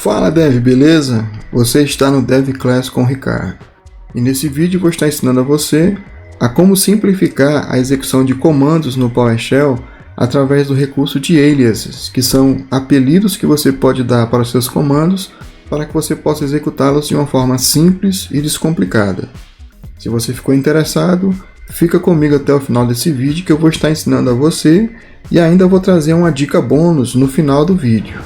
Fala Dev, beleza? Você está no Dev Class com o Ricardo. E nesse vídeo vou estar ensinando a você a como simplificar a execução de comandos no PowerShell através do recurso de aliases, que são apelidos que você pode dar para os seus comandos para que você possa executá-los de uma forma simples e descomplicada. Se você ficou interessado, fica comigo até o final desse vídeo que eu vou estar ensinando a você e ainda vou trazer uma dica bônus no final do vídeo.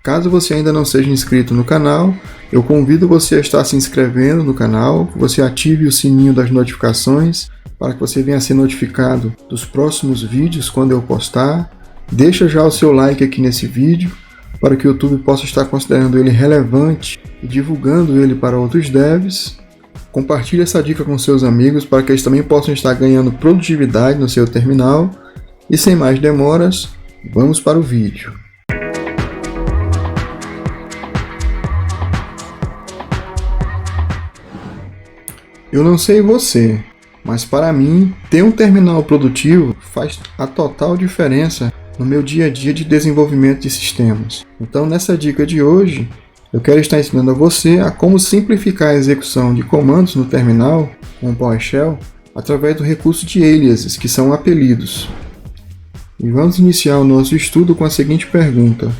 Caso você ainda não seja inscrito no canal, eu convido você a estar se inscrevendo no canal, que você ative o sininho das notificações para que você venha a ser notificado dos próximos vídeos quando eu postar. Deixa já o seu like aqui nesse vídeo para que o YouTube possa estar considerando ele relevante e divulgando ele para outros devs. Compartilhe essa dica com seus amigos para que eles também possam estar ganhando produtividade no seu terminal. E sem mais demoras, vamos para o vídeo. Eu não sei você, mas para mim, ter um terminal produtivo faz a total diferença no meu dia a dia de desenvolvimento de sistemas. Então, nessa dica de hoje, eu quero estar ensinando a você a como simplificar a execução de comandos no terminal com o PowerShell através do recurso de aliases, que são apelidos. E vamos iniciar o nosso estudo com a seguinte pergunta: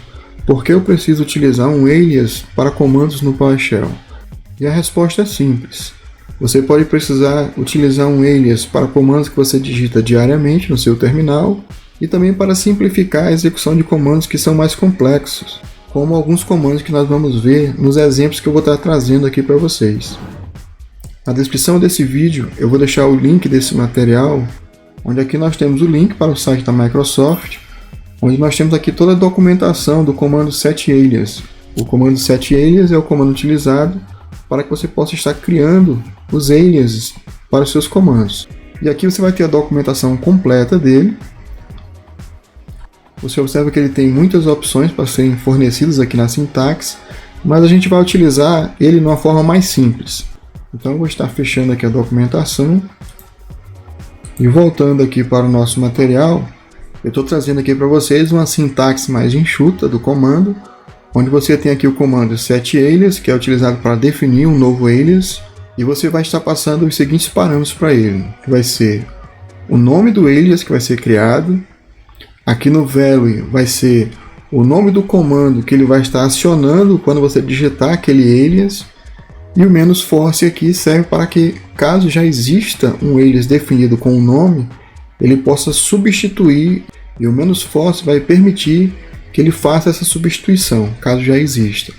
por que eu preciso utilizar um alias para comandos no PowerShell? E a resposta é simples. Você pode precisar utilizar um alias para comandos que você digita diariamente no seu terminal e também para simplificar a execução de comandos que são mais complexos, como alguns comandos que nós vamos ver nos exemplos que eu vou estar trazendo aqui para vocês. Na descrição desse vídeo eu vou deixar o link desse material, onde aqui nós temos o link para o site da Microsoft, onde nós temos aqui toda a documentação do comando setAlias. O comando setAlias é o comando utilizado para que você possa estar criando os aliases para os seus comandos. E aqui você vai ter a documentação completa dele. Você observa que ele tem muitas opções para serem fornecidas aqui na sintaxe, mas a gente vai utilizar ele de uma forma mais simples. Então eu vou estar fechando aqui a documentação e voltando aqui para o nosso material, eu estou trazendo aqui para vocês uma sintaxe mais enxuta do comando, onde você tem aqui o comando setAlias, que é utilizado para definir um novo alias, e você vai estar passando os seguintes parâmetros para ele, que vai ser o nome do alias que vai ser criado, aqui no value vai ser o nome do comando que ele vai estar acionando quando você digitar aquele alias, e o -force aqui serve para que, caso já exista um alias definido com um nome, ele possa substituir, e o -force vai permitir que ele faça essa substituição, caso já exista.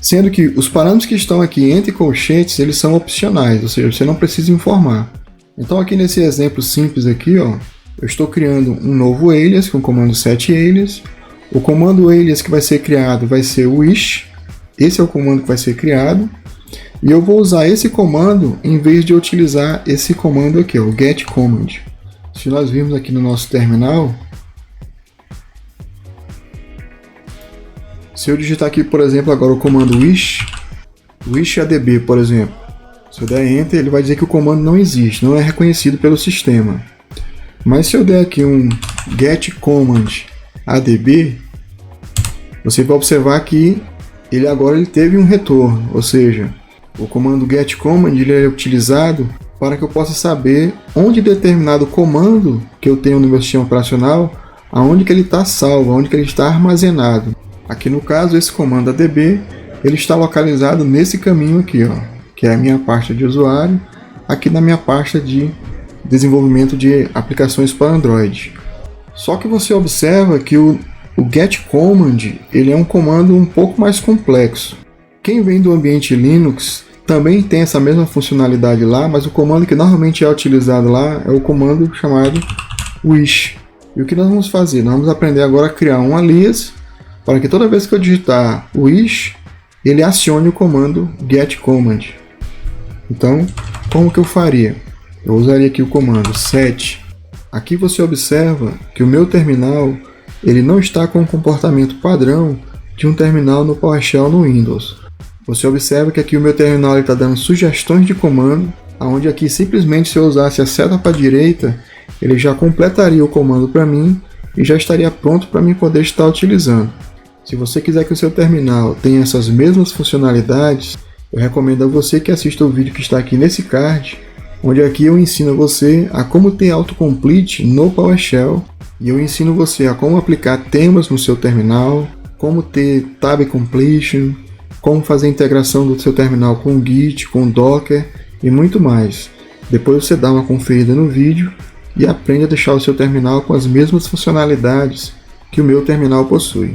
Sendo que os parâmetros que estão aqui entre colchetes, eles são opcionais, ou seja, você não precisa informar. Então aqui nesse exemplo simples aqui, ó, eu estou criando um novo alias com o comando setAlias. O comando alias que vai ser criado vai ser o wish. Esse é o comando que vai ser criado. E eu vou usar esse comando em vez de utilizar esse comando aqui, ó, o getCommand. Se nós virmos aqui no nosso terminal, se eu digitar aqui, por exemplo, agora o comando wishdb, por exemplo, se eu der Enter, ele vai dizer que o comando não existe, não é reconhecido pelo sistema. Mas se eu der aqui um getCommand adb, você vai observar que ele agora teve um retorno, ou seja, o comando getCommand ele é utilizado para que eu possa saber onde determinado comando que eu tenho no meu sistema operacional, aonde que ele está salvo, aonde que ele está armazenado. Aqui no caso, esse comando adb, ele está localizado nesse caminho aqui, ó, que é a minha pasta de usuário, aqui na minha pasta de desenvolvimento de aplicações para Android. Só que você observa que o getCommand, ele é um comando um pouco mais complexo. Quem vem do ambiente Linux também tem essa mesma funcionalidade lá, mas o comando que normalmente é utilizado lá é o comando chamado wish. E o que nós vamos fazer? Nós vamos aprender agora a criar um alias para que toda vez que eu digitar wish, ele acione o comando getCommand. Então, como que eu faria? Eu usaria aqui o comando set. Aqui você observa que o meu terminal ele não está com o comportamento padrão de um terminal no PowerShell no Windows. Você observa que aqui o meu terminal está dando sugestões de comando, onde aqui simplesmente se eu usasse a seta para a direita, ele já completaria o comando para mim e já estaria pronto para mim poder estar utilizando. Se você quiser que o seu terminal tenha essas mesmas funcionalidades, eu recomendo a você que assista o vídeo que está aqui nesse card, onde aqui eu ensino você a como ter autocomplete no PowerShell, e eu ensino você a como aplicar temas no seu terminal, como ter tab completion, como fazer a integração do seu terminal com o Git, com o Docker e muito mais. Depois você dá uma conferida no vídeo e aprende a deixar o seu terminal com as mesmas funcionalidades que o meu terminal possui.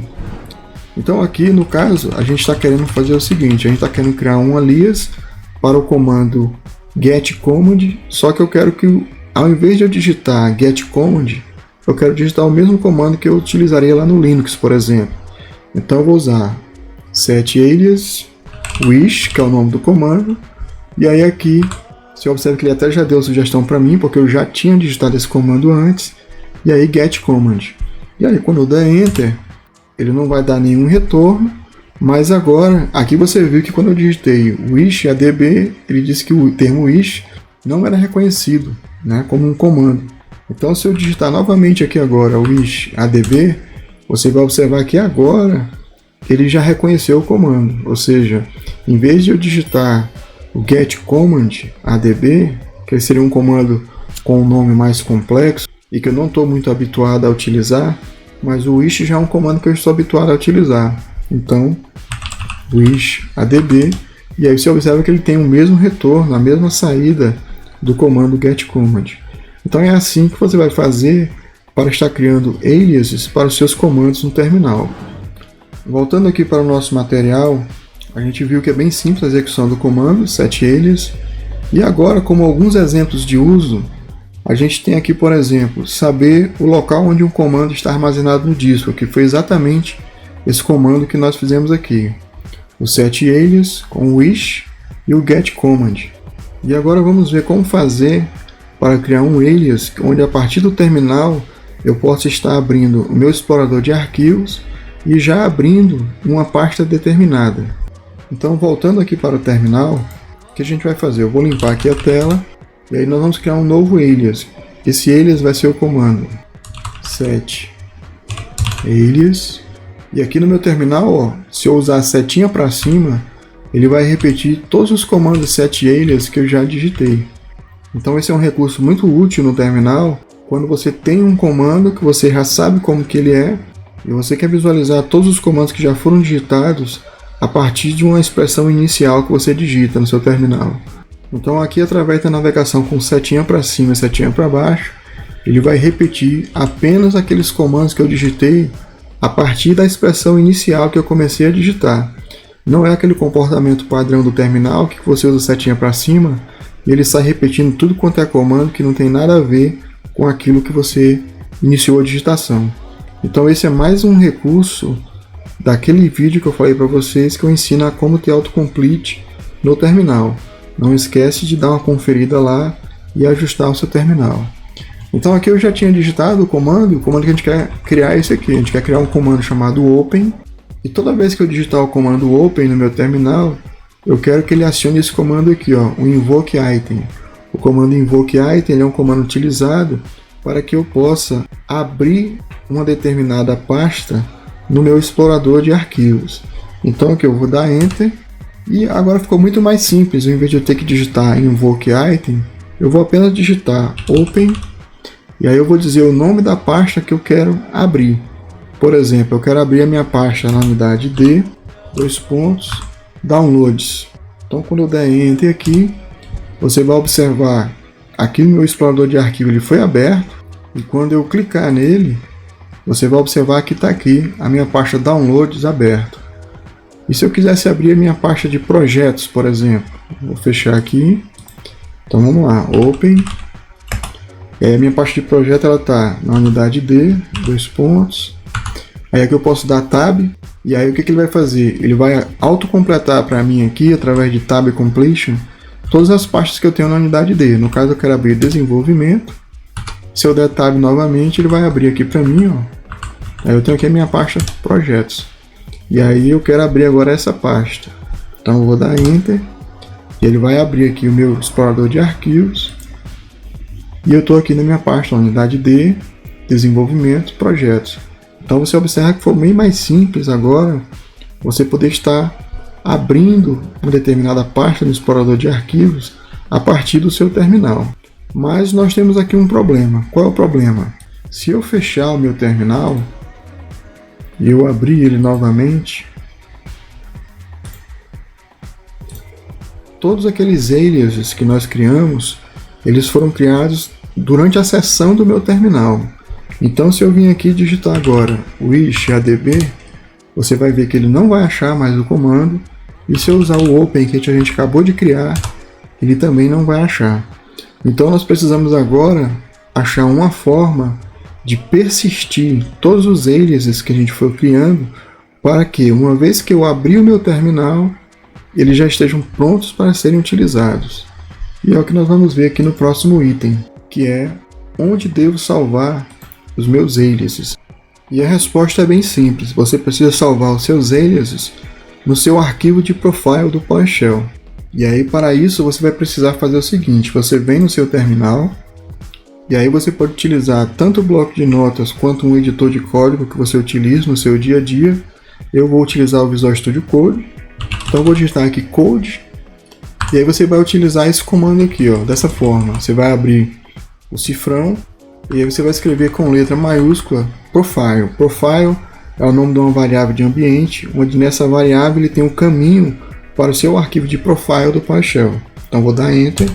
Então aqui no caso a gente está querendo fazer o seguinte, a gente está querendo criar um alias para o comando getCommand, só que eu quero que ao invés de eu digitar getCommand, eu quero digitar o mesmo comando que eu utilizaria lá no Linux, por exemplo. Então eu vou usar setalias wish, que é o nome do comando, e aí aqui você observa que ele até já deu sugestão para mim, porque eu já tinha digitado esse comando antes, e aí getCommand. E aí quando eu der Enter, ele não vai dar nenhum retorno, mas agora, aqui você viu que quando eu digitei wish adb, ele disse que o termo wish não era reconhecido, né, como um comando. Então se eu digitar novamente aqui agora wish adb, você vai observar que agora ele já reconheceu o comando, ou seja, em vez de eu digitar o getCommand adb, que seria um comando com um nome mais complexo e que eu não estou muito habituado a utilizar, mas o wish já é um comando que eu estou habituado a utilizar. Então, wish adb, e aí você observa que ele tem o mesmo retorno, a mesma saída do comando getCommand. Então é assim que você vai fazer para estar criando aliases para os seus comandos no terminal. Voltando aqui para o nosso material, a gente viu que é bem simples a execução do comando setalias, e agora, como alguns exemplos de uso, a gente tem aqui, por exemplo, saber o local onde um comando está armazenado no disco, que foi exatamente esse comando que nós fizemos aqui. O setalias com o wish e o getCommand. E agora vamos ver como fazer para criar um alias, onde a partir do terminal eu possa estar abrindo o meu explorador de arquivos e já abrindo uma pasta determinada. Então, voltando aqui para o terminal, o que a gente vai fazer? Eu vou limpar aqui a tela. E aí nós vamos criar um novo alias. Esse alias vai ser o comando set alias. E aqui no meu terminal, ó, se eu usar a setinha para cima, ele vai repetir todos os comandos setalias que eu já digitei. Então esse é um recurso muito útil no terminal, quando você tem um comando que você já sabe como que ele é, e você quer visualizar todos os comandos que já foram digitados a partir de uma expressão inicial que você digita no seu terminal. Então aqui, através da navegação com setinha para cima e setinha para baixo, ele vai repetir apenas aqueles comandos que eu digitei a partir da expressão inicial que eu comecei a digitar. Não é aquele comportamento padrão do terminal que você usa setinha para cima e ele sai repetindo tudo quanto é comando que não tem nada a ver com aquilo que você iniciou a digitação. Então esse é mais um recurso daquele vídeo que eu falei para vocês, que eu ensino a como ter autocomplete no terminal. Não esquece de dar uma conferida lá e ajustar o seu terminal. Então aqui eu já tinha digitado o comando que a gente quer criar é esse aqui. A gente quer criar um comando chamado open, e toda vez que eu digitar o comando open no meu terminal, eu quero que ele acione esse comando aqui, ó, o invoke item. O comando invoke item ele é um comando utilizado para que eu possa abrir uma determinada pasta no meu explorador de arquivos. Então aqui eu vou dar Enter. E agora ficou muito mais simples, em vez de eu ter que digitar invoke item, eu vou apenas digitar open, e aí eu vou dizer o nome da pasta que eu quero abrir. Por exemplo, eu quero abrir a minha pasta na unidade D, downloads. Então quando eu der Enter aqui, você vai observar, aqui no meu explorador de arquivo ele foi aberto, e quando eu clicar nele, você vai observar que está aqui a minha pasta downloads aberta. E se eu quisesse abrir a minha pasta de projetos, por exemplo, vou fechar aqui. Então vamos lá, open. E aí a minha pasta de projeto ela está na unidade D, Aí aqui eu posso dar tab, e aí o que ele vai fazer? Ele vai autocompletar para mim aqui, através de tab completion, todas as pastas que eu tenho na unidade D. No caso eu quero abrir desenvolvimento. Se eu der tab novamente, ele vai abrir aqui para mim, ó. Aí eu tenho aqui a minha pasta projetos. E aí eu quero abrir agora essa pasta. Então eu vou dar Enter. E ele vai abrir aqui o meu explorador de arquivos. E eu estou aqui na minha pasta, unidade D, desenvolvimento, projetos. Então você observa que foi bem mais simples agora você poder estar abrindo uma determinada pasta no explorador de arquivos a partir do seu terminal. Mas nós temos aqui um problema. Qual é o problema? Se eu fechar o meu terminal e eu abrir ele novamente, todos aqueles aliases que nós criamos, eles foram criados durante a sessão do meu terminal. Então, se eu vim aqui digitar agora wish adb, você vai ver que ele não vai achar mais o comando, e se eu usar o open que a gente acabou de criar, ele também não vai achar. Então nós precisamos agora achar uma forma de persistir todos os aliases que a gente for criando, para que, uma vez que eu abrir o meu terminal, eles já estejam prontos para serem utilizados. E é o que nós vamos ver aqui no próximo item, que é onde devo salvar os meus aliases. E a resposta é bem simples, você precisa salvar os seus aliases no seu arquivo de profile do PowerShell. E aí, para isso, você vai precisar fazer o seguinte: você vem no seu terminal, e aí você pode utilizar tanto o bloco de notas quanto um editor de código que você utiliza no seu dia a dia. Eu vou utilizar o Visual Studio Code, então vou digitar aqui code, e aí você vai utilizar esse comando aqui, ó, dessa forma. Você vai abrir o cifrão, e aí você vai escrever com letra maiúscula profile. Profile é o nome de uma variável de ambiente, onde nessa variável ele tem um caminho para o seu arquivo de profile do PowerShell. Então vou dar Enter.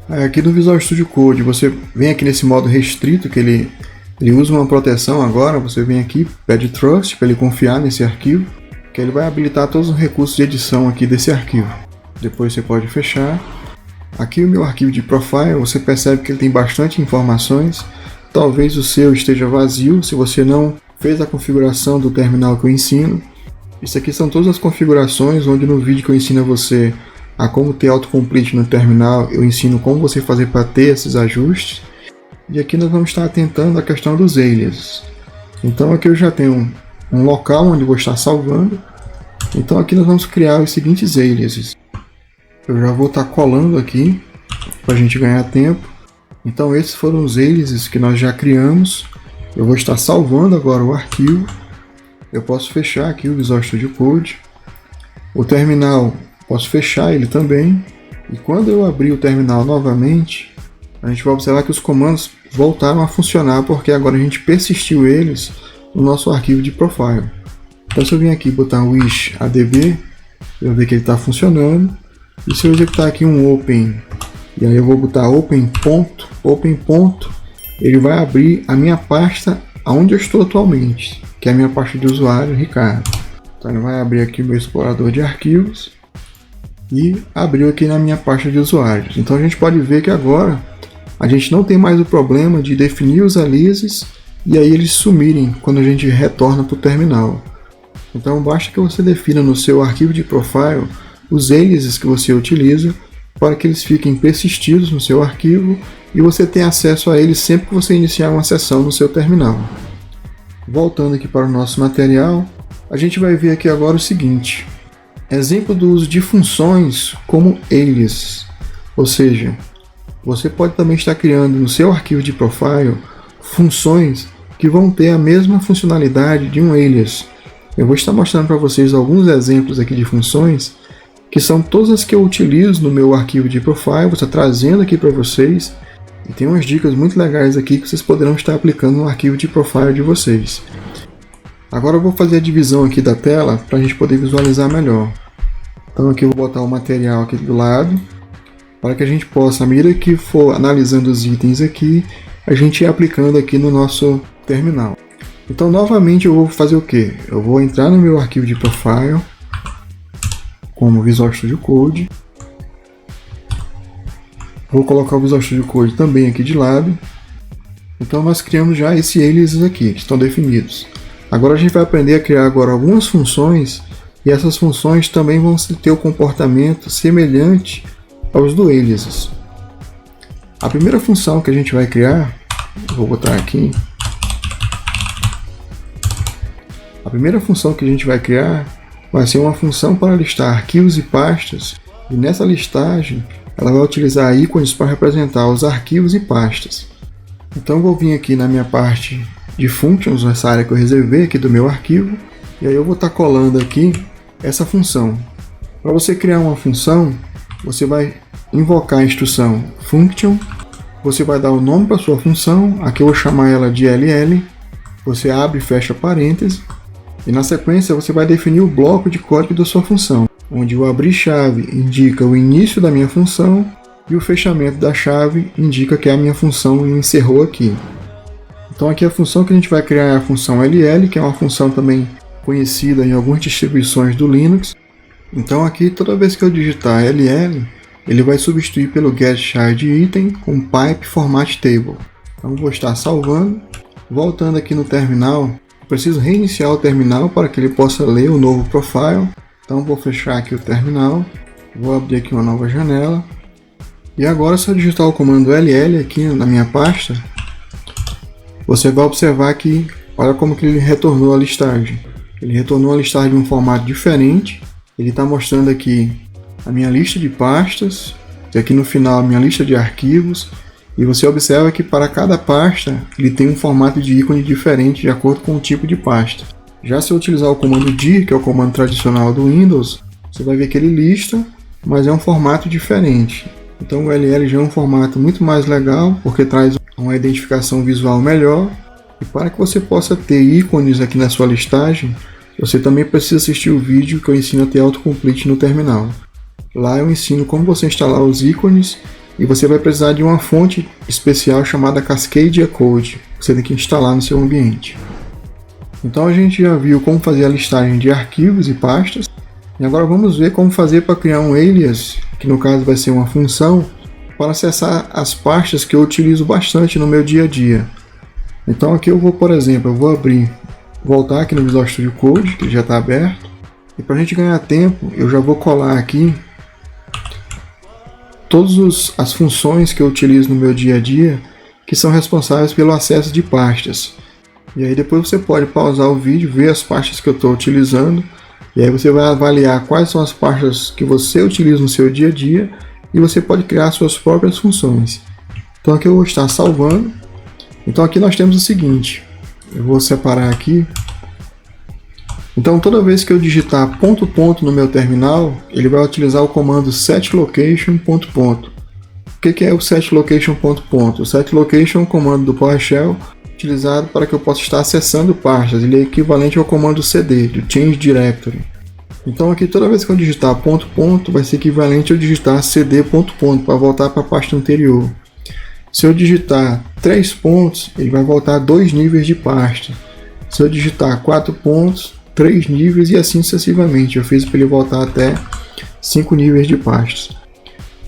Aí aqui no Visual Studio Code você vem aqui nesse modo restrito, que ele usa uma proteção agora. Você vem aqui, pede Trust para ele confiar nesse arquivo, que ele vai habilitar todos os recursos de edição aqui desse arquivo. Depois você pode fechar. Aqui o meu arquivo de profile, você percebe que ele tem bastante informações. Talvez o seu esteja vazio, se você não fez a configuração do terminal que eu ensino. Isso aqui são todas as configurações, onde no vídeo que eu ensino a você a como ter autocomplete no terminal, eu ensino como você fazer para ter esses ajustes. E aqui nós vamos estar atentando à questão dos aliases. Então aqui eu já tenho um local onde eu vou estar salvando. Então aqui nós vamos criar os seguintes aliases. Eu já vou estar colando aqui para a gente ganhar tempo. Então esses foram os aliases que nós já criamos. Eu vou estar salvando agora o arquivo. Eu posso fechar aqui o Visual Studio Code. O terminal, posso fechar ele também. E quando eu abrir o terminal novamente, a gente vai observar que os comandos voltaram a funcionar, porque agora a gente persistiu eles no nosso arquivo de profile. Então se eu vim aqui botar wish adb, eu vou ver que ele está funcionando. E se eu executar aqui um open, e aí eu vou botar open ponto, ele vai abrir a minha pasta onde eu estou atualmente, que é a minha pasta de usuário, Ricardo. Então ele vai abrir aqui o meu explorador de arquivos e abriu aqui na minha pasta de usuários. Então a gente pode ver que agora a gente não tem mais o problema de definir os aliases e aí eles sumirem quando a gente retorna para o terminal. Então basta que você defina no seu arquivo de profile os aliases que você utiliza para que eles fiquem persistidos no seu arquivo e você tenha acesso a eles sempre que você iniciar uma sessão no seu terminal. Voltando aqui para o nosso material, a gente vai ver aqui agora o seguinte: exemplo do uso de funções como alias, ou seja, você pode também estar criando no seu arquivo de profile funções que vão ter a mesma funcionalidade de um alias. Eu vou estar mostrando para vocês alguns exemplos aqui de funções que são todas as que eu utilizo no meu arquivo de profile. Vou estar trazendo aqui para vocês, e tem umas dicas muito legais aqui que vocês poderão estar aplicando no arquivo de profile de vocês. Agora eu vou fazer a divisão aqui da tela para a gente poder visualizar melhor. Então aqui eu vou botar o material aqui do lado, para que a gente possa, à medida que for analisando os itens aqui, a gente ir aplicando aqui no nosso terminal. Então novamente eu vou fazer o que? Eu vou entrar no meu arquivo de profile, como Visual Studio Code. Vou colocar o Visual Studio Code também aqui de lado. Então nós criamos já esse aliases aqui, que estão definidos. Agora a gente vai aprender a criar agora algumas funções, e essas funções também vão ter o comportamento semelhante aos do aliases. A primeira função que a gente vai criar, vou botar aqui. A primeira função que a gente vai criar vai ser uma função para listar arquivos e pastas, e nessa listagem ela vai utilizar ícones para representar os arquivos e pastas. Então eu vou vir aqui na minha parte de functions, nessa área que eu reservei aqui do meu arquivo, e aí eu vou estar colando aqui essa função. Para você criar uma função, você vai invocar a instrução function, você vai dar o nome para sua função, aqui eu vou chamar ela de ll, você abre e fecha parênteses, e na sequência você vai definir o bloco de código da sua função, onde o abrir chave indica o início da minha função e o fechamento da chave indica que a minha função encerrou aqui. Então aqui a função que a gente vai criar é a função ll, que é uma função também conhecida em algumas distribuições do Linux. Então aqui toda vez que eu digitar ll, ele vai substituir pelo getChildItem com pipe format table. Então vou estar salvando, voltando aqui no terminal. Preciso reiniciar o terminal para que ele possa ler o novo profile. Então vou fechar aqui o terminal, vou abrir aqui uma nova janela. E agora, se eu digitar o comando ll aqui na minha pasta, você vai observar que, olha como que ele retornou a listagem. Ele retornou a listagem de um formato diferente. Ele está mostrando aqui a minha lista de pastas, e aqui no final a minha lista de arquivos. E você observa que para cada pasta ele tem um formato de ícone diferente de acordo com o tipo de pasta. Já se eu utilizar o comando dir, que é o comando tradicional do Windows, você vai ver que ele lista, mas é um formato diferente. Então o ll já é um formato muito mais legal, porque traz uma identificação visual melhor. E para que você possa ter ícones aqui na sua listagem, você também precisa assistir o vídeo que eu ensino a ter autocomplete no terminal. Lá eu ensino como você instalar os ícones e você vai precisar de uma fonte especial chamada Cascadia Code. Você tem que instalar no seu ambiente. Então a gente já viu como fazer a listagem de arquivos e pastas. E agora vamos ver como fazer para criar um alias, que no caso vai ser uma função, para acessar as pastas que eu utilizo bastante no meu dia a dia. Então aqui eu vou, por exemplo, voltar aqui no Visual Studio Code, que já está aberto. E para a gente ganhar tempo, eu já vou colar aqui todas as funções que eu utilizo no meu dia a dia, que são responsáveis pelo acesso de pastas. E aí depois você pode pausar o vídeo, ver as pastas que eu estou utilizando, e aí você vai avaliar quais são as pastas que você utiliza no seu dia a dia, e você pode criar suas próprias funções. Então aqui eu vou estar salvando. Então aqui nós temos o seguinte, eu vou separar aqui. Então toda vez que eu digitar ponto ponto no meu terminal, ele vai utilizar o comando setLocation ponto ponto. O que é o setLocation ponto ponto? O setLocation é um comando do PowerShell utilizado para que eu possa estar acessando pastas. Ele é equivalente ao comando cd, do Change Directory. Então aqui toda vez que eu digitar ponto ponto, vai ser equivalente a eu digitar cd ponto ponto para voltar para a pasta anterior. Se eu digitar 3 pontos, ele vai voltar a 2 níveis de pasta. Se eu digitar 4 pontos, 3 níveis e assim sucessivamente. Eu fiz para ele voltar até 5 níveis de pastas.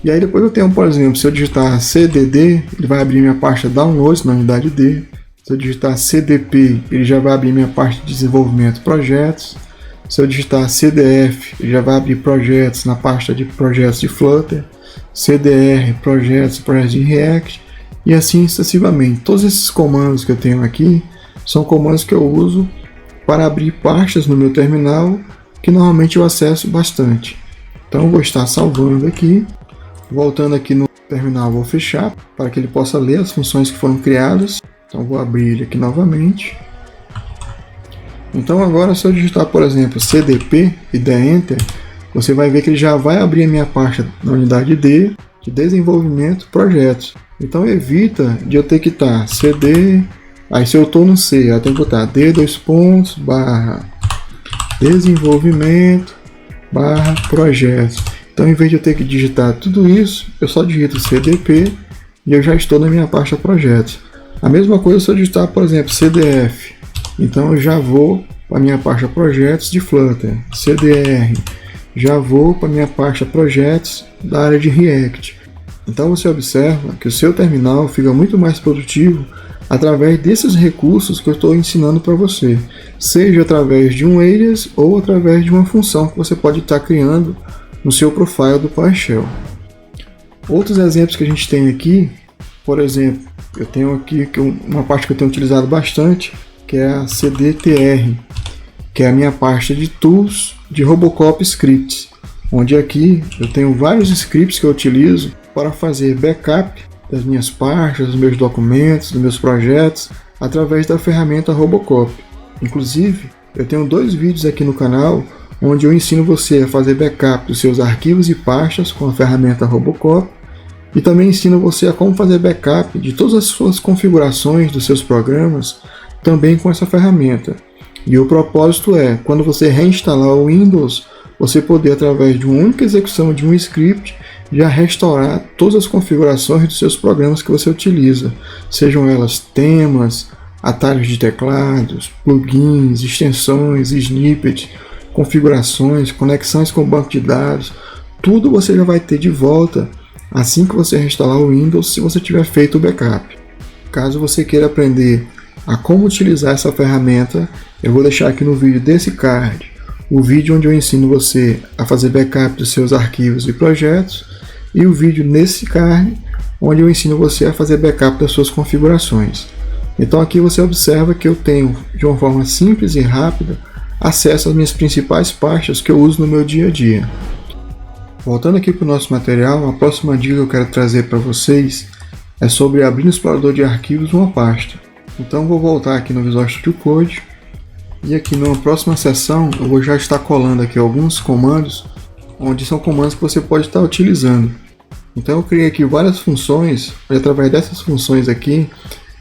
E aí depois eu tenho, por exemplo, se eu digitar cdd, ele vai abrir minha pasta downloads na unidade D. Se eu digitar cdp, ele já vai abrir minha parte de desenvolvimento projetos. Se eu digitar cdf, ele já vai abrir projetos na pasta de projetos de Flutter. cdr, projetos de React. E assim sucessivamente. Todos esses comandos que eu tenho aqui são comandos que eu uso para abrir pastas no meu terminal, que normalmente eu acesso bastante. Então eu vou estar salvando aqui. Voltando aqui no terminal, vou fechar para que ele possa ler as funções que foram criadas. Então vou abrir ele aqui novamente. Então agora, se eu digitar, por exemplo, cdp e der Enter, você vai ver que ele já vai abrir a minha pasta na unidade D de desenvolvimento projetos. Então evita de eu ter que estar cd, aí se eu estou no C, eu tenho que botar d:/desenvolvimento/projetos. Então, em vez de eu ter que digitar tudo isso, eu só digito cdp e eu já estou na minha pasta projetos. A mesma coisa se eu digitar, por exemplo, cdf. Então eu já vou para a minha pasta projetos de Flutter. cdr, já vou para a minha pasta projetos da área de React. Então você observa que o seu terminal fica muito mais produtivo através desses recursos que eu estou ensinando para você. Seja através de um alias ou através de uma função que você pode estar criando no seu profile do PowerShell. Outros exemplos que a gente tem aqui, por exemplo, eu tenho aqui uma parte que eu tenho utilizado bastante, que é a cdtr, que é a minha pasta de tools de Robocop Scripts, onde aqui eu tenho vários scripts que eu utilizo para fazer backup das minhas pastas, dos meus documentos, dos meus projetos, através da ferramenta Robocop. Inclusive, eu tenho 2 vídeos aqui no canal onde eu ensino você a fazer backup dos seus arquivos e pastas com a ferramenta Robocop, e também ensino você a como fazer backup de todas as suas configurações dos seus programas também com essa ferramenta. E o propósito é, quando você reinstalar o Windows, você poder, através de uma única execução de um script, já restaurar todas as configurações dos seus programas que você utiliza, sejam elas temas, atalhos de teclados, plugins, extensões, snippets, configurações, conexões com o banco de dados, tudo você já vai ter de volta assim que você reinstalar o Windows, se você tiver feito o backup. Caso você queira aprender a como utilizar essa ferramenta, eu vou deixar aqui no vídeo desse card o vídeo onde eu ensino você a fazer backup dos seus arquivos e projetos, e o vídeo nesse card onde eu ensino você a fazer backup das suas configurações. Então aqui você observa que eu tenho, de uma forma simples e rápida, acesso às minhas principais pastas que eu uso no meu dia a dia. Voltando aqui para o nosso material, a próxima dica que eu quero trazer para vocês é sobre abrir no explorador de arquivos uma pasta. Então vou voltar aqui no Visual Studio Code, e aqui numa próxima sessão eu vou já estar colando aqui alguns comandos, onde são comandos que você pode estar utilizando. Então eu criei aqui várias funções, e através dessas funções aqui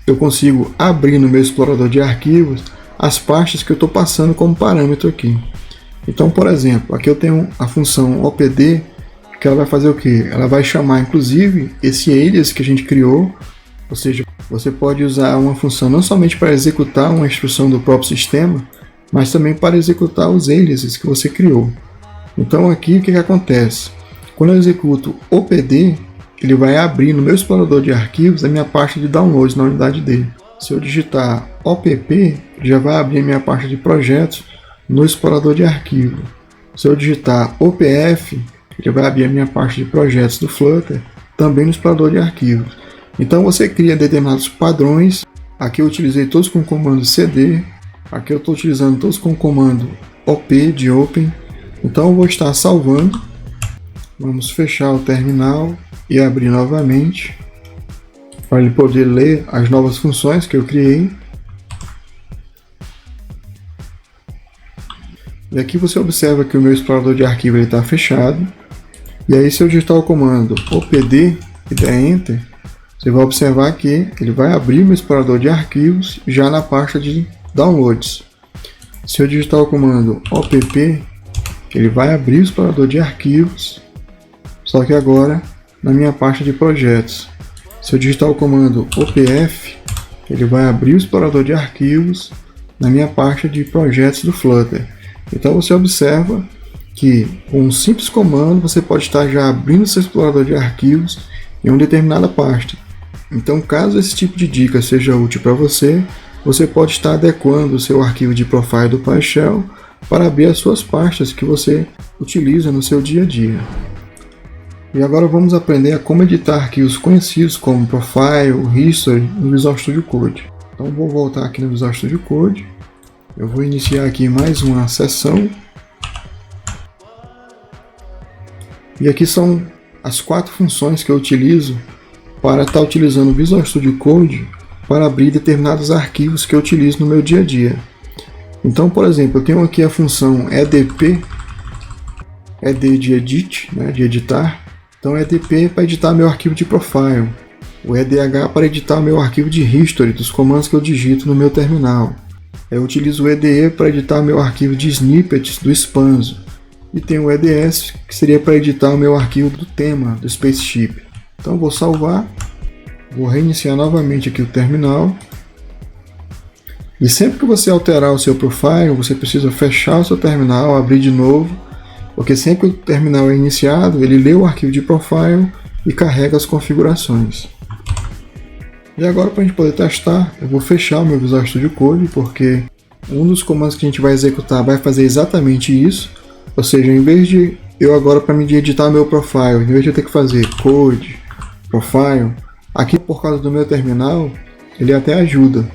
eu consigo abrir no meu explorador de arquivos as pastas que eu estou passando como parâmetro aqui. Então, por exemplo, aqui eu tenho a função opd, que ela vai fazer o que? Ela vai chamar inclusive esse alias que a gente criou, ou seja, você pode usar uma função não somente para executar uma instrução do próprio sistema, mas também para executar os aliases que você criou. Então aqui o que acontece? Quando eu executo opd, ele vai abrir no meu explorador de arquivos a minha pasta de downloads na unidade dele. Se eu digitar opp, já vai abrir a minha pasta de projetos no explorador de arquivo. Se eu digitar opf, ele vai abrir a minha pasta de projetos do Flutter também no explorador de arquivos. Então você cria determinados padrões. Aqui eu utilizei todos com o comando cd, aqui eu estou utilizando todos com o comando op de open. Então eu vou estar salvando. Vamos fechar o terminal e abrir novamente para ele poder ler as novas funções que eu criei. E aqui você observa que o meu explorador de arquivo está fechado. E aí, se eu digitar o comando opd e der enter, você vai observar que ele vai abrir o meu explorador de arquivos já na pasta de downloads. Se eu digitar o comando opp, ele vai abrir o explorador de arquivos, só que agora na minha pasta de projetos. Se eu digitar o comando opf, ele vai abrir o explorador de arquivos na minha pasta de projetos do Flutter. Então você observa que com um simples comando você pode estar já abrindo seu explorador de arquivos em uma determinada pasta. Então, caso esse tipo de dica seja útil para você, você pode estar adequando o seu arquivo de profile do PowerShell para abrir as suas pastas que você utiliza no seu dia a dia. E agora vamos aprender a como editar arquivos conhecidos como Profile, History no Visual Studio Code. Então vou voltar aqui no Visual Studio Code. Eu vou iniciar aqui mais uma sessão. E aqui são as 4 funções que eu utilizo para estar utilizando o Visual Studio Code para abrir determinados arquivos que eu utilizo no meu dia a dia. Então, por exemplo, eu tenho aqui a função edp, ed de edit, né, de editar. Então, edp é para editar meu arquivo de profile, o edh para editar meu arquivo de history dos comandos que eu digito no meu terminal. Eu utilizo o ede para editar meu arquivo de snippets do Spanso. E tem o eds, que seria para editar o meu arquivo do tema do Spaceship. Então vou salvar, vou reiniciar novamente aqui o terminal. E sempre que você alterar o seu profile, você precisa fechar o seu terminal, abrir de novo, porque sempre que o terminal é iniciado, ele lê o arquivo de profile e carrega as configurações. E agora, para a gente poder testar, eu vou fechar o meu Visual Studio Code, porque um dos comandos que a gente vai executar vai fazer exatamente isso. Ou seja, em vez de eu agora, para me editar meu profile, em vez de eu ter que fazer code, profile, aqui por causa do meu terminal, ele até ajuda.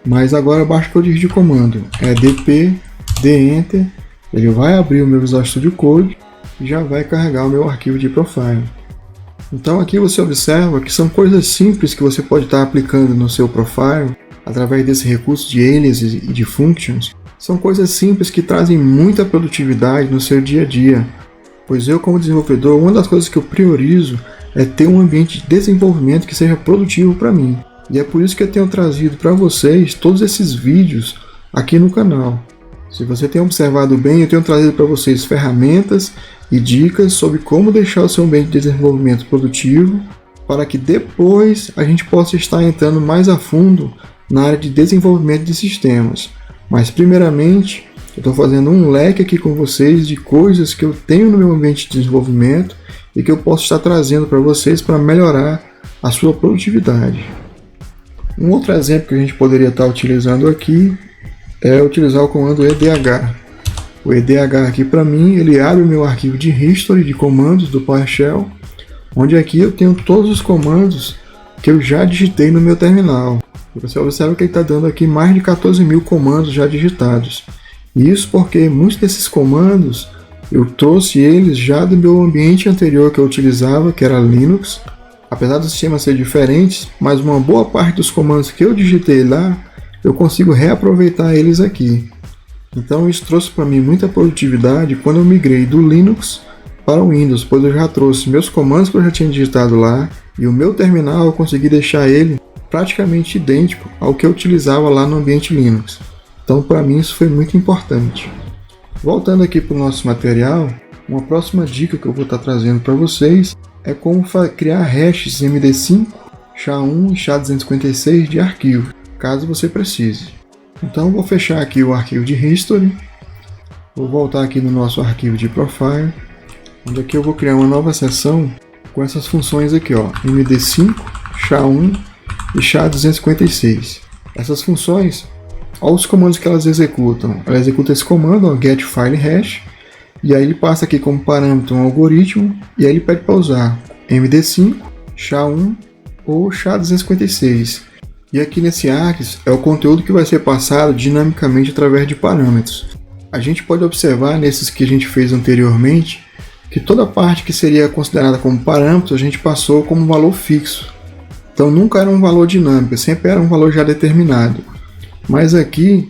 Mas agora basta que eu digite o comando edp, dê enter, ele vai abrir o meu Visual Studio Code e já vai carregar o meu arquivo de profile. Então aqui você observa que são coisas simples que você pode estar aplicando no seu profile através desse recurso de aliases e de functions. São coisas simples que trazem muita produtividade no seu dia a dia, pois eu, como desenvolvedor, uma das coisas que eu priorizo é ter um ambiente de desenvolvimento que seja produtivo para mim. E é por isso que eu tenho trazido para vocês todos esses vídeos aqui no canal. Se você tem observado bem, eu tenho trazido para vocês ferramentas e dicas sobre como deixar o seu ambiente de desenvolvimento produtivo, para que depois a gente possa estar entrando mais a fundo na área de desenvolvimento de sistemas. Mas primeiramente, eu estou fazendo um leque aqui com vocês de coisas que eu tenho no meu ambiente de desenvolvimento e que eu posso estar trazendo para vocês para melhorar a sua produtividade. Um outro exemplo que a gente poderia estar utilizando aqui é utilizar o comando EDH. O EDH aqui para mim, ele abre o meu arquivo de history de comandos do PowerShell, onde aqui eu tenho todos os comandos que eu já digitei no meu terminal. E você observa que ele está dando aqui mais de 14.000 comandos já digitados. E isso porque muitos desses comandos eu trouxe eles já do meu ambiente anterior que eu utilizava, que era Linux. Apesar do sistema ser diferente, mas uma boa parte dos comandos que eu digitei lá, eu consigo reaproveitar eles aqui. Então isso trouxe para mim muita produtividade quando eu migrei do Linux para o Windows, pois eu já trouxe meus comandos que eu já tinha digitado lá e o meu terminal eu consegui deixar ele praticamente idêntico ao que eu utilizava lá no ambiente Linux. Então para mim isso foi muito importante. Voltando aqui para o nosso material, uma próxima dica que eu vou estar trazendo para vocês é como criar hashes MD5, SHA-1 e SHA-256 de arquivo, caso você precise. Então eu vou fechar aqui o arquivo de history, vou voltar aqui no nosso arquivo de profile, onde aqui eu vou criar uma nova seção com essas funções aqui, ó, MD5, SHA-1 e SHA-256. Essas funções, olha os comandos que elas executam. Ela executa esse comando, ó, getFileHash, e aí ele passa aqui como parâmetro um algoritmo, e aí ele pede para usar MD5, SHA-1 ou SHA-256. E aqui nesse args é o conteúdo que vai ser passado dinamicamente através de parâmetros. A gente pode observar nesses que a gente fez anteriormente que toda parte que seria considerada como parâmetro a gente passou como um valor fixo. Então nunca era um valor dinâmico, sempre era um valor já determinado. Mas aqui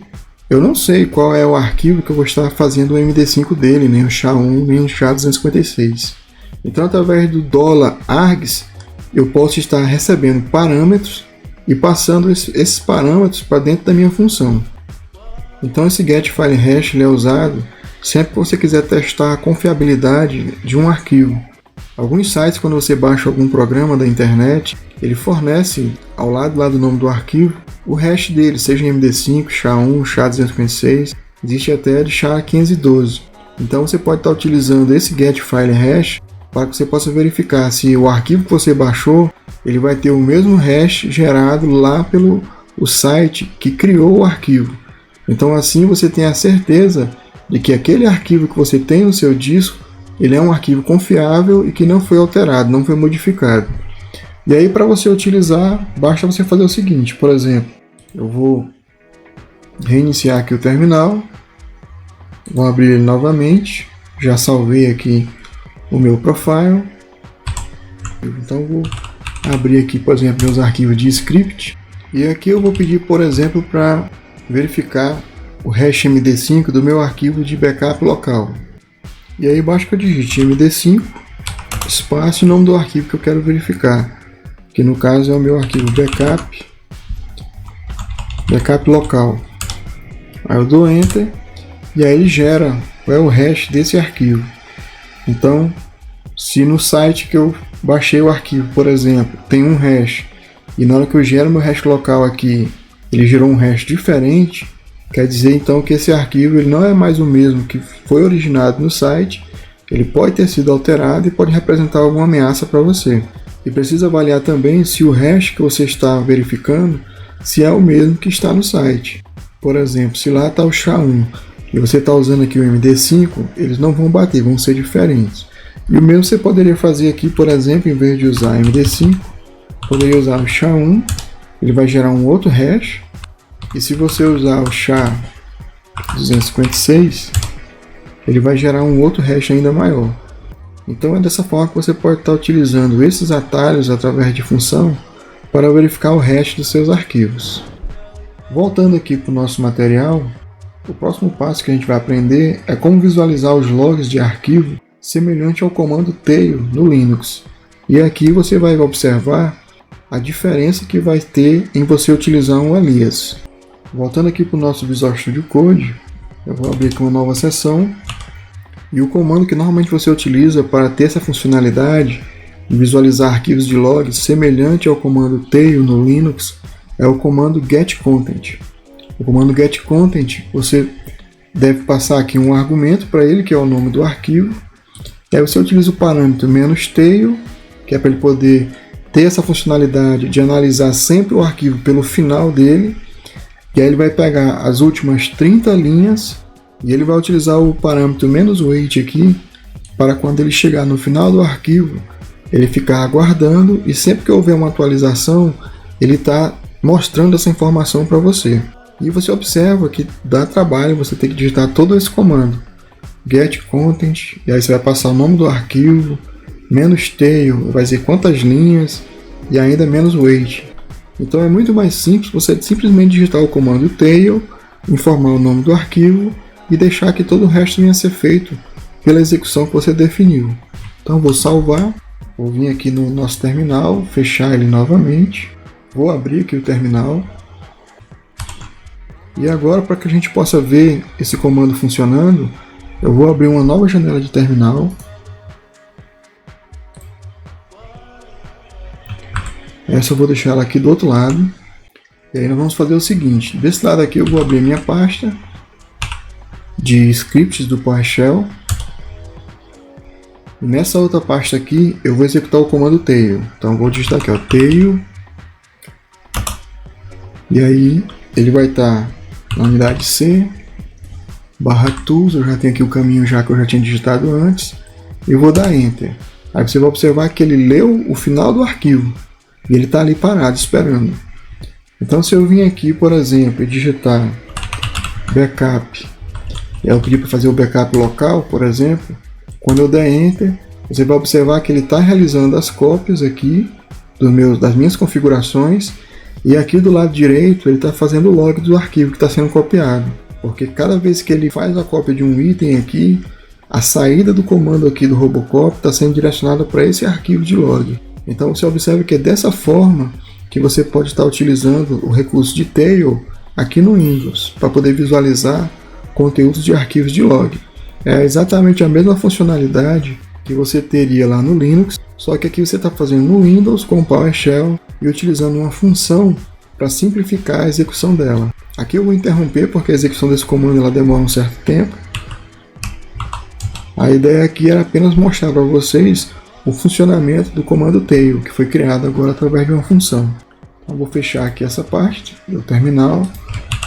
eu não sei qual é o arquivo que eu vou estar fazendo o MD5 dele, nem o SHA-1 nem o SHA-256. Então através do $args eu posso estar recebendo parâmetros e passando esses parâmetros para dentro da minha função. Então esse getFileHash é usado sempre que você quiser testar a confiabilidade de um arquivo. Alguns sites, quando você baixa algum programa da internet, ele fornece ao lado lá do nome do arquivo o hash dele, seja em MD5, SHA-1, SHA-256, existe até de SHA-512. Então você pode estar utilizando esse getFileHash para que você possa verificar se o arquivo que você baixou ele vai ter o mesmo hash gerado lá pelo site que criou o arquivo. Então assim você tem a certeza de que aquele arquivo que você tem no seu disco ele é um arquivo confiável e que não foi alterado, não foi modificado. E aí para você utilizar, basta você fazer o seguinte, por exemplo, eu vou reiniciar aqui o terminal, vou abrir ele novamente, já salvei aqui o meu profile, então vou abrir aqui, por exemplo, meus arquivos de script, e aqui eu vou pedir, por exemplo, para verificar o hash MD5 do meu arquivo de backup local. E aí basta que eu digite MD5, espaço e nome do arquivo que eu quero verificar, que no caso é o meu arquivo backup local. Aí eu dou Enter, e aí ele gera qual é o hash desse arquivo. Então, se no site que eu baixei o arquivo, por exemplo, tem um hash, e na hora que eu gero meu hash local aqui, ele gerou um hash diferente, quer dizer então que esse arquivo ele não é mais o mesmo que foi originado no site, ele pode ter sido alterado e pode representar alguma ameaça para você. E precisa avaliar também se o hash que você está verificando se é o mesmo que está no site. Por exemplo, se lá está o SHA-1 e você está usando aqui o MD5, eles não vão bater, vão ser diferentes. E o mesmo você poderia fazer aqui, por exemplo, em vez de usar MD5, poderia usar o SHA-1, ele vai gerar um outro hash, e se você usar o SHA-256, ele vai gerar um outro hash ainda maior. Então é dessa forma que você pode estar utilizando esses atalhos através de função para verificar o resto dos seus arquivos. Voltando aqui para o nosso material, o próximo passo que a gente vai aprender é como visualizar os logs de arquivo semelhante ao comando tail no Linux. E aqui você vai observar a diferença que vai ter em você utilizar um alias. Voltando aqui para o nosso Visual Studio Code, eu vou abrir aqui uma nova seção. E o comando que normalmente você utiliza para ter essa funcionalidade de visualizar arquivos de logs semelhante ao comando tail no Linux é o comando getContent. O comando getContent, você deve passar aqui um argumento para ele, que é o nome do arquivo. E aí você utiliza o parâmetro "-tail", que é para ele poder ter essa funcionalidade de analisar sempre o arquivo pelo final dele. E aí ele vai pegar as últimas 30 linhas e ele vai utilizar o parâmetro "-weight" aqui para quando ele chegar no final do arquivo, ele ficar aguardando e sempre que houver uma atualização, ele está mostrando essa informação para você. E você observa que dá trabalho você ter que digitar todo esse comando getContent, e aí você vai passar o nome do arquivo, "-tail", vai dizer quantas linhas e ainda "-weight". Então é muito mais simples você simplesmente digitar o comando tail, informar o nome do arquivo e deixar que todo o resto venha a ser feito pela execução que você definiu. Então vou salvar, vou vir aqui no nosso terminal, fechar ele novamente, vou abrir aqui o terminal. E agora, para que a gente possa ver esse comando funcionando, eu vou abrir uma nova janela de terminal. Essa eu vou deixar ela aqui do outro lado. E aí nós vamos fazer o seguinte, desse lado aqui eu vou abrir minha pasta de scripts do PowerShell. E nessa outra pasta aqui eu vou executar o comando tail. Então eu vou digitar aqui, ó, tail. E aí ele vai estar na unidade C, /tools, eu já tenho aqui o caminho já que eu já tinha digitado antes. E vou dar Enter. Aí você vai observar que ele leu o final do arquivo. E ele está ali parado, esperando. Então se eu vim aqui, por exemplo, e digitar backup, e eu pedir para fazer o backup local, por exemplo, quando eu der Enter, você vai observar que ele está realizando as cópias aqui das minhas configurações, e aqui do lado direito ele está fazendo o log do arquivo que está sendo copiado. Porque cada vez que ele faz a cópia de um item aqui, a saída do comando aqui do Robocop está sendo direcionada para esse arquivo de log. Então você observa que é dessa forma que você pode estar utilizando o recurso de tail aqui no Windows, para poder visualizar conteúdos de arquivos de log. É exatamente a mesma funcionalidade que você teria lá no Linux, só que aqui você está fazendo no Windows com o PowerShell e utilizando uma função para simplificar a execução dela. Aqui eu vou interromper porque a execução desse comando ela demora um certo tempo. A ideia aqui era apenas mostrar para vocês o funcionamento do comando tail, que foi criado agora através de uma função. Então vou fechar aqui essa parte do terminal,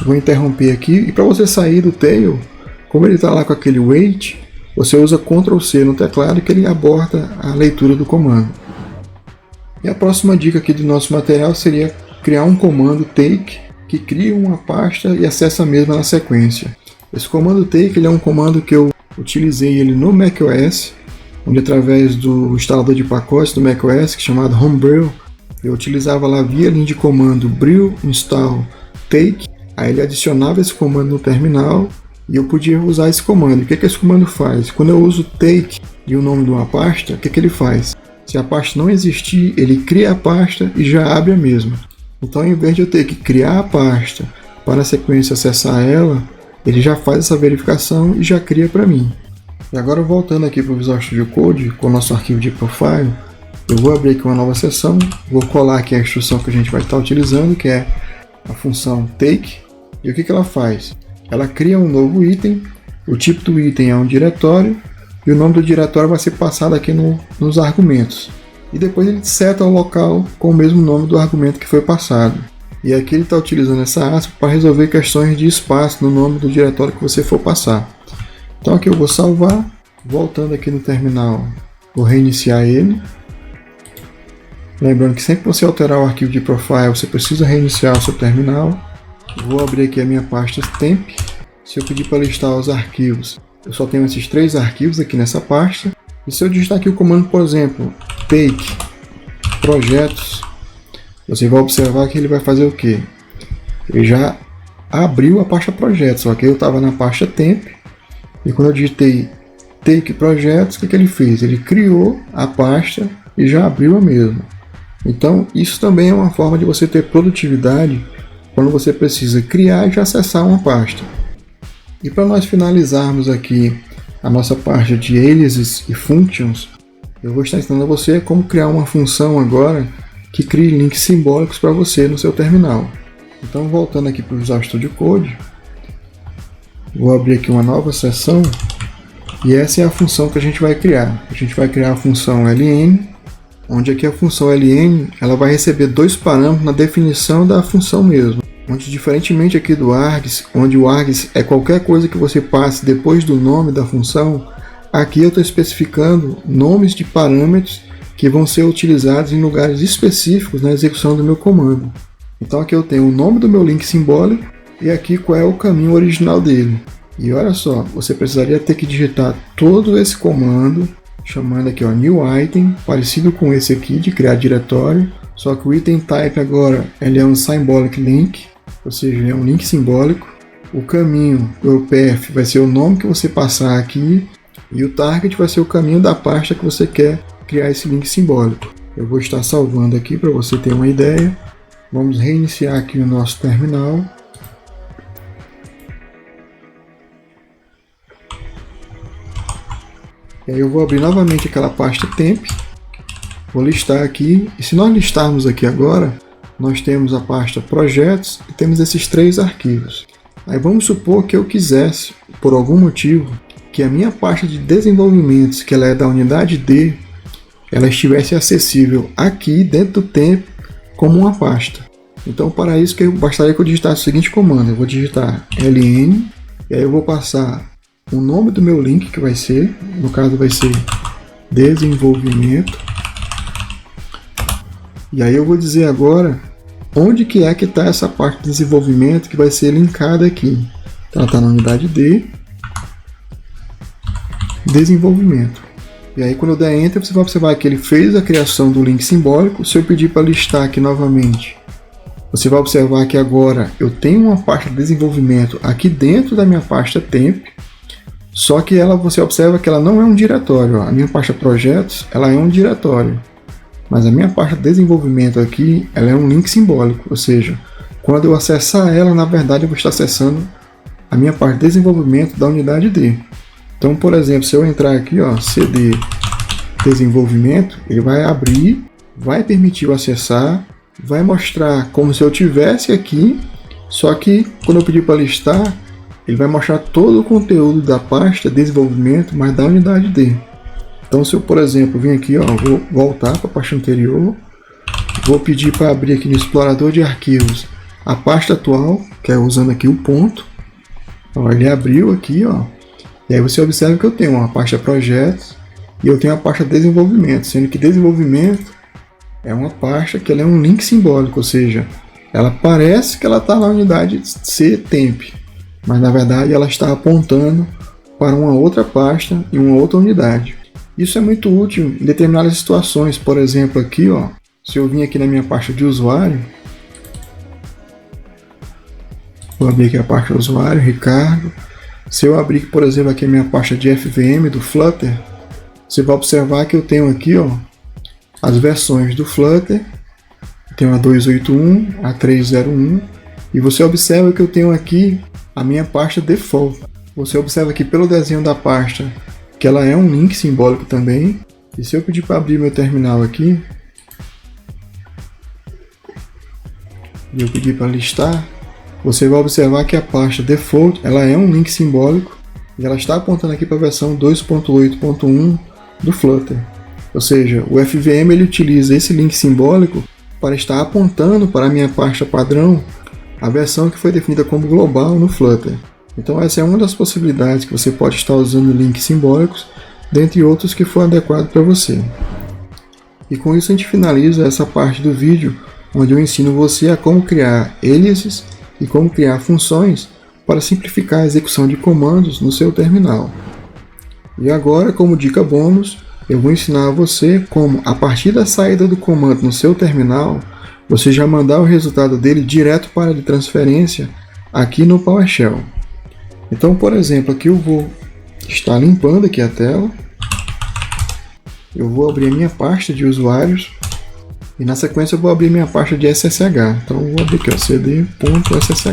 vou interromper aqui, e para você sair do tail, como ele está lá com aquele "weight", você usa Ctrl C no teclado que ele aborta a leitura do comando. E a próxima dica aqui do nosso material seria criar um comando take que cria uma pasta e acessa a mesma na sequência. Esse comando take ele é um comando que eu utilizei ele no macOS, onde através do instalador de pacotes do macOS, chamado Homebrew, eu utilizava lá via linha de comando brew install take, aí ele adicionava esse comando no terminal e eu podia usar esse comando. O que esse comando faz? Quando eu uso take e o nome de uma pasta, o que ele faz? Se a pasta não existir, ele cria a pasta e já abre a mesma. Então, ao invés de eu ter que criar a pasta para na sequência acessar ela, ele já faz essa verificação e já cria para mim. E agora, voltando aqui para o Visual Studio Code com o nosso arquivo de profile, eu vou abrir aqui uma nova seção, vou colar aqui a instrução que a gente vai estar utilizando, que é a função take. E o que ela faz? Ela cria um novo item, o tipo do item é um diretório, e o nome do diretório vai ser passado aqui nos argumentos. E depois ele seta o local com o mesmo nome do argumento que foi passado. E aqui ele está utilizando essa aspa para resolver questões de espaço no nome do diretório que você for passar. Então aqui eu vou salvar, voltando aqui no terminal, vou reiniciar ele. Lembrando que sempre que você alterar o arquivo de profile, você precisa reiniciar o seu terminal. Vou abrir aqui a minha pasta temp. Se eu pedir para listar os arquivos, eu só tenho esses 3 arquivos aqui nessa pasta. E se eu digitar aqui o comando, por exemplo, take projetos, você vai observar que ele vai fazer o que? Ele já abriu a pasta projetos, ok? Eu estava na pasta temp, e quando eu digitei take projetos, o que ele fez? Ele criou a pasta e já abriu a mesma. Então, isso também é uma forma de você ter produtividade quando você precisa criar e já acessar uma pasta. E para nós finalizarmos aqui a nossa parte de aliases e functions, eu vou estar ensinando a você como criar uma função agora que crie links simbólicos para você no seu terminal. Então, voltando aqui para o Visual Studio Code, vou abrir aqui uma nova seção e essa é a função que a gente vai criar. A gente vai criar a função ln, onde aqui a função ln ela vai receber dois parâmetros na definição da função mesmo. Onde, diferentemente aqui do args, onde o args é qualquer coisa que você passe depois do nome da função, aqui eu estou especificando nomes de parâmetros que vão ser utilizados em lugares específicos na execução do meu comando. Então aqui eu tenho o nome do meu link simbólico e aqui qual é o caminho original dele. E olha só, você precisaria ter que digitar todo esse comando, chamando aqui ó, new item, parecido com esse aqui de criar diretório, só que o item type agora ele é um symbolic link, ou seja, ele é um link simbólico. O caminho, o path, vai ser o nome que você passar aqui e o target vai ser o caminho da pasta que você quer criar esse link simbólico. Eu vou estar salvando aqui para você ter uma ideia. Vamos reiniciar aqui o nosso terminal. E aí eu vou abrir novamente aquela pasta temp. Vou listar aqui. E se nós listarmos aqui agora, nós temos a pasta projetos e temos esses três arquivos. Aí vamos supor que eu quisesse, por algum motivo, que a minha pasta de desenvolvimentos, que ela é da unidade D, ela estivesse acessível aqui dentro do temp como uma pasta. Então para isso que bastaria que eu digitasse o seguinte comando. Eu vou digitar ln e aí eu vou passar o nome do meu link, que vai ser, no caso vai ser desenvolvimento. E aí eu vou dizer agora onde que é que está essa parte de desenvolvimento que vai ser linkada aqui. Então ela está na unidade D, desenvolvimento. E aí quando eu der Enter, você vai observar que ele fez a criação do link simbólico. Se eu pedir para listar aqui novamente, você vai observar que agora eu tenho uma pasta de desenvolvimento aqui dentro da minha pasta temp, só que você observa que ela não é um diretório. A minha pasta projetos ela é um diretório, mas a minha pasta de desenvolvimento aqui ela é um link simbólico, ou seja, quando eu acessar ela, na verdade eu vou estar acessando a minha parte de desenvolvimento da unidade D. Então, por exemplo, se eu entrar aqui, ó, cd desenvolvimento, ele vai abrir, vai permitir eu acessar, vai mostrar como se eu tivesse aqui, só que quando eu pedir para listar, ele vai mostrar todo o conteúdo da pasta desenvolvimento, mas da unidade D. Então, se eu, por exemplo, vim aqui, ó, vou voltar para a pasta anterior, vou pedir para abrir aqui no explorador de arquivos a pasta atual, que é usando aqui o ponto. Ó, ele abriu aqui, ó. E aí você observa que eu tenho uma pasta projetos e eu tenho a pasta desenvolvimento, sendo que desenvolvimento é uma pasta que ela é um link simbólico, ou seja, ela parece que ela está na unidade C temp, mas na verdade ela está apontando para uma outra pasta e uma outra unidade. Isso é muito útil em determinadas situações. Por exemplo, aqui, ó, se eu vim aqui na minha pasta de usuário, vou abrir aqui a pasta usuário, Ricardo. Se eu abrir, por exemplo, aqui a minha pasta de FVM do Flutter, você vai observar que eu tenho aqui, ó, as versões do Flutter. Eu tenho a 281, a 301, e você observa que eu tenho aqui a minha pasta default. Você observa aqui pelo desenho da pasta que ela é um link simbólico também. E se eu pedir para abrir meu terminal aqui, e eu pedir para listar, você vai observar que a pasta default ela é um link simbólico e ela está apontando aqui para a versão 2.8.1 do Flutter. Ou seja, o FVM ele utiliza esse link simbólico para estar apontando para a minha pasta padrão a versão que foi definida como global no Flutter. Então essa é uma das possibilidades que você pode estar usando links simbólicos, dentre outros que for adequado para você. E com isso a gente finaliza essa parte do vídeo, onde eu ensino você a como criar aliases e como criar funções para simplificar a execução de comandos no seu terminal. E agora, como dica bônus, eu vou ensinar a você como, a partir da saída do comando no seu terminal, você já mandar o resultado dele direto para a área de transferência aqui no PowerShell. Então, por exemplo, aqui eu vou estar limpando aqui a tela. Eu vou abrir a minha pasta de usuários e na sequência eu vou abrir minha pasta de SSH. Então eu vou abrir aqui, ó, cd.ssh.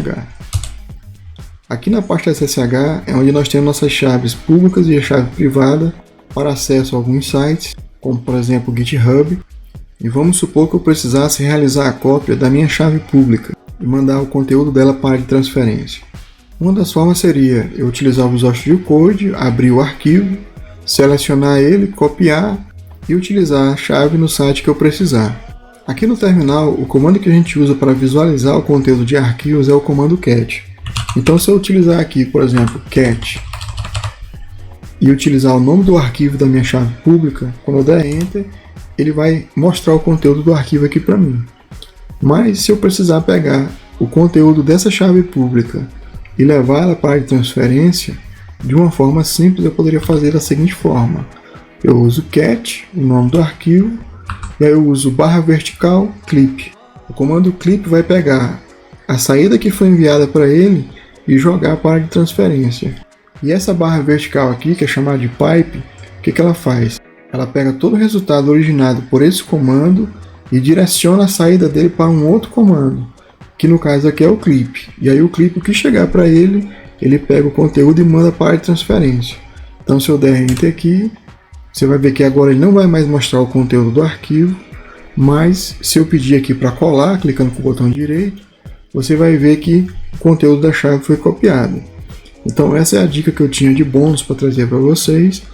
Aqui na pasta SSH é onde nós temos nossas chaves públicas e a chave privada para acesso a alguns sites, como por exemplo o GitHub. E vamos supor que eu precisasse realizar a cópia da minha chave pública e mandar o conteúdo dela para a área de transferência. Uma das formas seria eu utilizar o Visual Studio Code, abrir o arquivo, selecionar ele, copiar e utilizar a chave no site que eu precisar. Aqui no terminal, o comando que a gente usa para visualizar o conteúdo de arquivos é o comando cat. Então, se eu utilizar aqui, por exemplo, cat e utilizar o nome do arquivo da minha chave pública, quando eu der Enter, ele vai mostrar o conteúdo do arquivo aqui para mim. Mas se eu precisar pegar o conteúdo dessa chave pública e levar ela para a área de transferência, de uma forma simples eu poderia fazer da seguinte forma. Eu uso cat, o nome do arquivo, e aí eu uso /vertical clip. O comando clip vai pegar a saída que foi enviada para ele e jogar para a área de transferência. E essa barra vertical aqui, que é chamada de pipe, o que ela faz? Ela pega todo o resultado originado por esse comando e direciona a saída dele para um outro comando, que no caso aqui é o clip. E aí o clip, o que chegar para ele, ele pega o conteúdo e manda para a área de transferência. Então se eu der Enter aqui, você vai ver que agora ele não vai mais mostrar o conteúdo do arquivo, mas se eu pedir aqui para colar, clicando com o botão direito, você vai ver que o conteúdo da chave foi copiado. Então essa é a dica que eu tinha de bônus para trazer para vocês,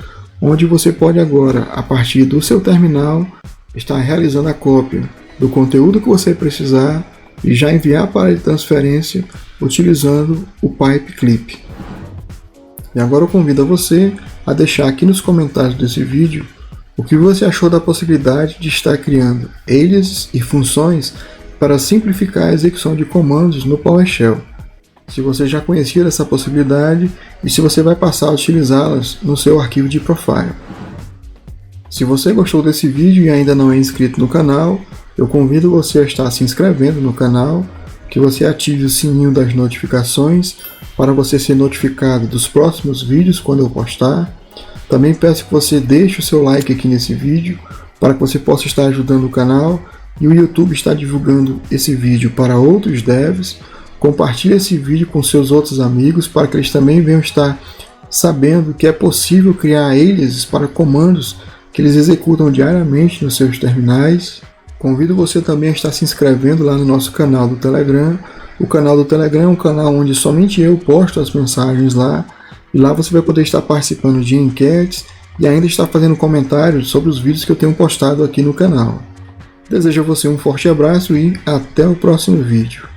onde você pode agora, a partir do seu terminal, estar realizando a cópia do conteúdo que você precisar e já enviar para a área de transferência utilizando o Pipe Clip. E agora eu convido a você a deixar aqui nos comentários desse vídeo o que você achou da possibilidade de estar criando aliases e funções para simplificar a execução de comandos no PowerShell. Se você já conhecia essa possibilidade e se você vai passar a utilizá-las no seu arquivo de profile. Se você gostou desse vídeo e ainda não é inscrito no canal, eu convido você a estar se inscrevendo no canal, que você ative o sininho das notificações para você ser notificado dos próximos vídeos quando eu postar. Também peço que você deixe o seu like aqui nesse vídeo para que você possa estar ajudando o canal e o YouTube está divulgando esse vídeo para outros devs. Compartilhe esse vídeo com seus outros amigos para que eles também venham estar sabendo que é possível criar aliases para comandos que eles executam diariamente nos seus terminais. Convido você também a estar se inscrevendo lá no nosso canal do Telegram. O canal do Telegram é um canal onde somente eu posto as mensagens lá. E lá você vai poder estar participando de enquetes e ainda estar fazendo comentários sobre os vídeos que eu tenho postado aqui no canal. Desejo a você um forte abraço e até o próximo vídeo.